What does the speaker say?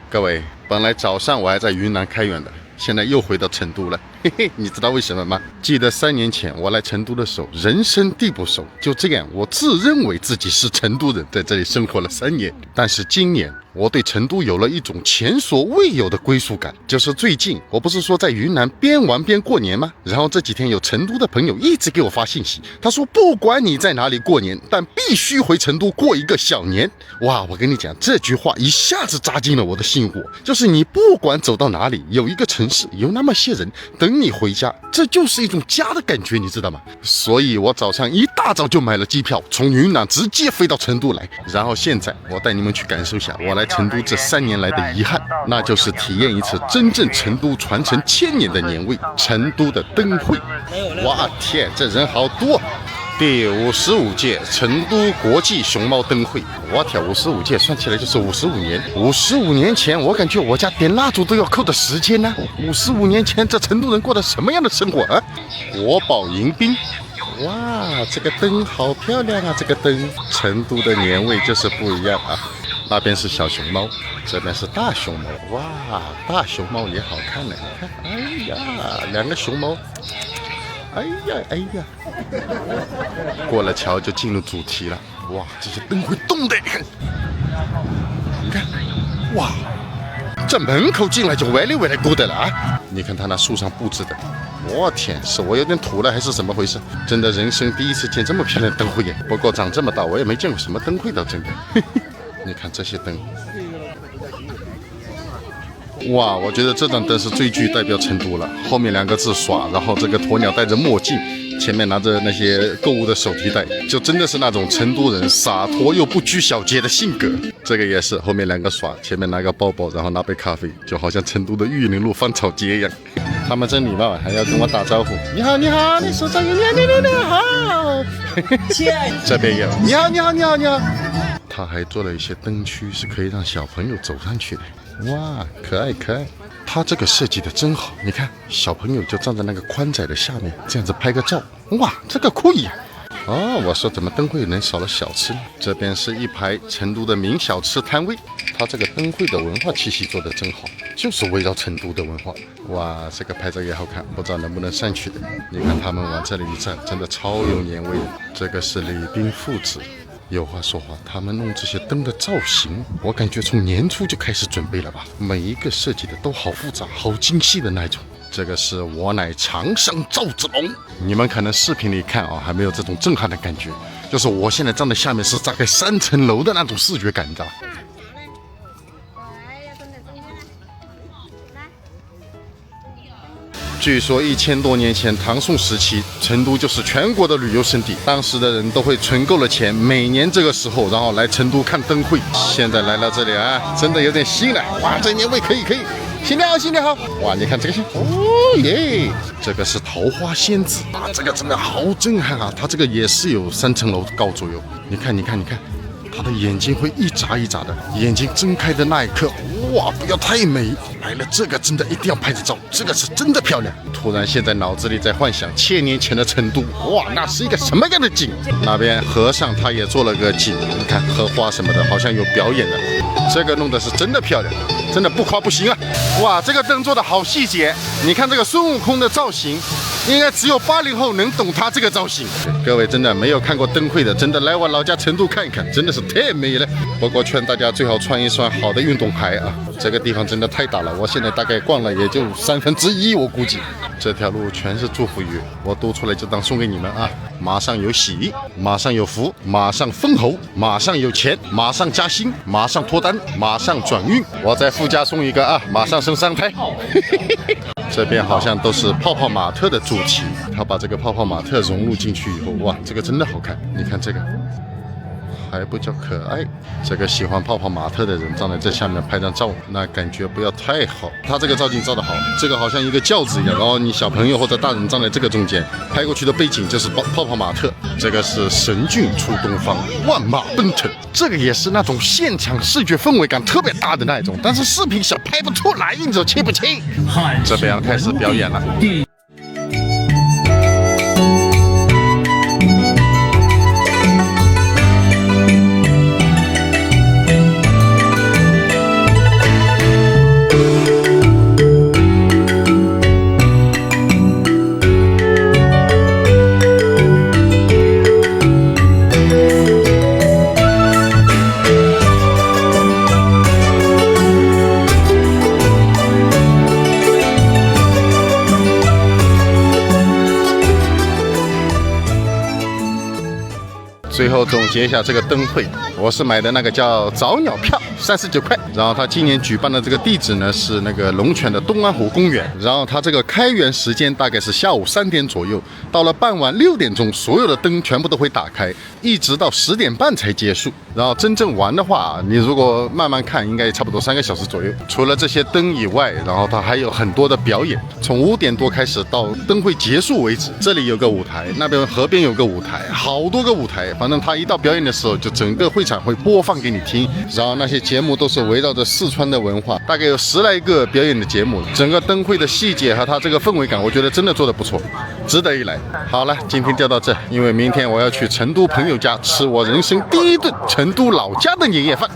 各位，本来早上我还在云南开远的，现在又回到成都了。嘿嘿，你知道为什么吗？记得3年前我来成都的时候，人生地不熟，就这样，我自认为自己是成都人，在这里生活了3年。但是今年，我对成都有了一种前所未有的归属感。就是最近，我不是说在云南边玩边过年吗？然后这几天有成都的朋友一直给我发信息，他说不管你在哪里过年，但必须回成都过一个小年。哇，我跟你讲，这句话一下子扎进了我的心窝。就是你不管走到哪里，有一个城市，有那么些人等你回家，这就是一种家的感觉，你知道吗？所以我早上一大早就买了机票，从云南直接飞到成都来。然后现在我带你们去感受一下我来成都这3年来的遗憾，那就是体验一次真正成都传承1000年的年味——成都的灯会。哇天，这人好多！第55届成都国际熊猫灯会，我天，55届算起来就是55年。55年前，我感觉我家点蜡烛都要扣的时间呢。55年前，这成都人过的什么样的生活啊？国宝迎宾，哇，这个灯好漂亮啊！这个灯，成都的年味就是不一样啊。那边是小熊猫，这边是大熊猫，哇，大熊猫也好看呢。你看，哎呀，2个熊猫。哎呀哎呀，过了桥就进入主题了。哇，这些灯会动的，你看，哇，这门口进来就歪里歪来勾的了啊！你看他那树上布置的，我天，是我有点土了还是怎么回事？真的人生第一次见这么漂亮的灯会耶！不过长这么大我也没见过什么灯会的，真的。你看这些灯。哇，我觉得这盏灯是最具代表成都了。后面2个字耍，然后这个鸵鸟戴着墨镜，前面拿着那些购物的手提袋，就真的是那种成都人洒脱又不拘小节的性格。这个也是后面2个耍，前面拿个包包，然后拿杯咖啡，就好像成都的玉林路芳草街一样。他们真礼貌，还要跟我打招呼。你好，你好，你手上有你好。这边有，你好，你好，你好，你好。他还做了一些灯区，是可以让小朋友走上去的。哇，可爱可爱！他这个设计的真好，你看小朋友就站在那个宽窄的下面，这样子拍个照，哇，这个可以啊！哦，我说怎么灯会能少了小吃呢？这边是一排成都的名小吃摊位，他这个灯会的文化气息做得真好，就是围绕成都的文化。哇，这个拍照也好看，不知道能不能上去的。你看他们往这里一站，真的超有年味的。这个是礼宾父子。有话说话，他们弄这些灯的造型，我感觉从年初就开始准备了吧，每一个设计的都好复杂、好精细的那种。这个是我乃长生赵子龙，你们可能视频里看啊，还没有这种震撼的感觉，就是我现在站在下面是大概3层楼的那种视觉感，你知道吧？据说1000多年前唐宋时期，成都就是全国的旅游胜地，当时的人都会存够了钱，每年这个时候，然后来成都看灯会。现在来到这里啊，真的有点吸了。哇，这年味可以。新年好，新年好！哇，你看这个，哦耶，这个是桃花仙子啊，这个真的好震撼啊！它这个也是有3层楼高左右。你看，他的眼睛会一眨一眨的，眼睛睁开的那一刻，哇，不要太美！来了，这个真的一定要拍着照，这个是真的漂亮。突然现在脑子里在幻想1000年前的成都，哇，那是一个什么样的景？那边和尚他也做了个景，你看荷花什么的，好像有表演的。这个弄的是真的漂亮，真的不夸不行啊！哇，这个灯做的好细节，你看这个孙悟空的造型。应该只有80后能懂他这个造型。各位真的没有看过灯会的，真的来我老家成都看一看，真的是太美了。不过劝大家最好穿一双好的运动鞋啊，这个地方真的太大了，我现在大概逛了也就1/3，我估计。这条路全是祝福语，我读出来就当送给你们啊！马上有喜，马上有福，马上封侯，马上有钱，马上加薪，马上脱单，马上转运。我再附加送一个啊，马上生3胎。这边好像都是泡泡玛特的主题，他把这个泡泡玛特融入进去以后，哇，这个真的好看。你看这个还不叫可爱，这个喜欢泡泡玛特的人站在这下面拍张照，那感觉不要太好。他这个照镜照得好，这个好像一个轿子一样，然后你小朋友或者大人站在这个中间，拍过去的背景就是泡泡玛特。这个是神骏出东方，万马奔腾，这个也是那种现场视觉氛围感特别大的那一种，但是视频小拍不出来，你知道切不切？这边要开始表演了。最后总结一下这个灯会，我是买的那个叫早鸟票，39块。然后他今年举办的这个地址呢是那个龙泉的东安湖公园。然后他这个开园时间大概是下午3点左右，到了傍晚6点钟，所有的灯全部都会打开，一直到10点半才结束。然后真正玩的话，你如果慢慢看，应该差不多3个小时左右。除了这些灯以外，然后它还有很多的表演，从5点多开始到灯会结束为止。这里有个舞台，那边河边有个舞台，好多个舞台。反正他一到表演的时候，就整个会场会播放给你听。然后那些节目都是围绕着四川的文化，大概有10来个表演的节目。整个灯会的细节和它这个氛围感，我觉得真的做得不错，值得一来。好了，今天就到这，因为明天我要去成都朋友家吃我人生第一顿成都老家的年夜饭。